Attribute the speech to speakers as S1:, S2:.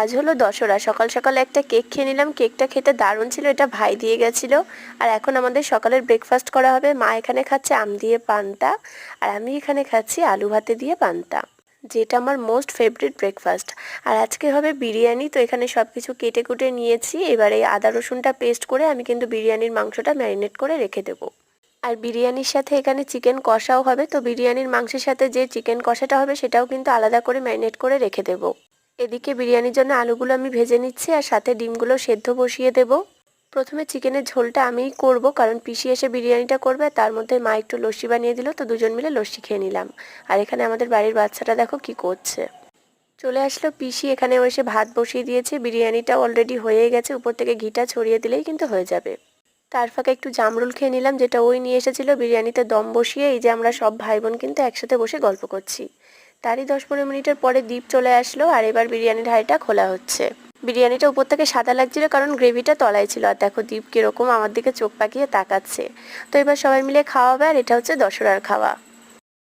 S1: আজ হলো দশরা, সকাল সকাল একটা কেক খেয়ে নিলাম। কেকটা খেতে দারুণ ছিল, এটা ভাই দিয়ে গেছিলো। আর এখন আমাদের সকালের ব্রেকফাস্ট করা হবে। মা এখানে খাচ্ছে আম দিয়ে পান্তা, আর আমি এখানে খাচ্ছি আলু ভাতে দিয়ে পান্তা, যেটা আমার মোস্ট ফেভারিট ব্রেকফাস্ট। আর আজকে হবে বিরিয়ানি, তো এখানে সব কিছু কেটে কুটে নিয়েছি। এবারে আদা রসুনটা পেস্ট করে আমি কিন্তু বিরিয়ানির মাংসটা ম্যারিনেট করে রেখে দেবো। আর বিরিয়ানির সাথে এখানে চিকেন কষাও হবে, তো বিরিয়ানির মাংসের সাথে যে চিকেন কষাটা হবে সেটাও কিন্তু আলাদা করে ম্যারিনেট করে রেখে দেবো। এদিকে বিরিয়ানির জন্য আলুগুলো আমি ভেজে নিচ্ছি, আর সাথে ডিমগুলো সেদ্ধ বসিয়ে দেব। প্রথমে চিকেনের ঝোলটা আমিই করব, কারণ পিসি এসে বিরিয়ানিটা করবে। তার মধ্যে মা একটু লস্যি বানিয়ে দিল, তো দুজন মিলে লস্যি খেয়ে নিলাম। আর এখানে আমাদের বাড়ির বাচ্চাটা দেখো কি করছে। চলে আসলো পিসি, এখানে এসে ভাত বসিয়ে দিয়েছে। বিরিয়ানিটা অলরেডি হয়ে গেছে, উপর থেকে ঘিটা ছড়িয়ে দিলেই কিন্তু হয়ে যাবে। তার ফাঁকে একটু জামরুল খেয়ে নিলাম, যেটা ওই নিয়ে এসেছিল। বিরিয়ানিতে দম বসিয়ে এই যে আমরা সব ভাই বোন কিন্তু একসাথে বসে গল্প করছি। তারই 10-15 মিনিটের পরে দীপ চলে আসলো, আর এবার বিরিয়ানির হাঁড়িটা খোলা হচ্ছে। বিরিয়ানিটা উপর থেকে সাদা লাগছিল, কারণ গ্রেভিটা তলায় ছিল। আর দেখো দীপ কিরকম আমার দিকে চোখ পাকিয়ে তাকাচ্ছে। তো এবার সবাই মিলে খাওয়া হবে, আর এটা হচ্ছে দশরার খাওয়া।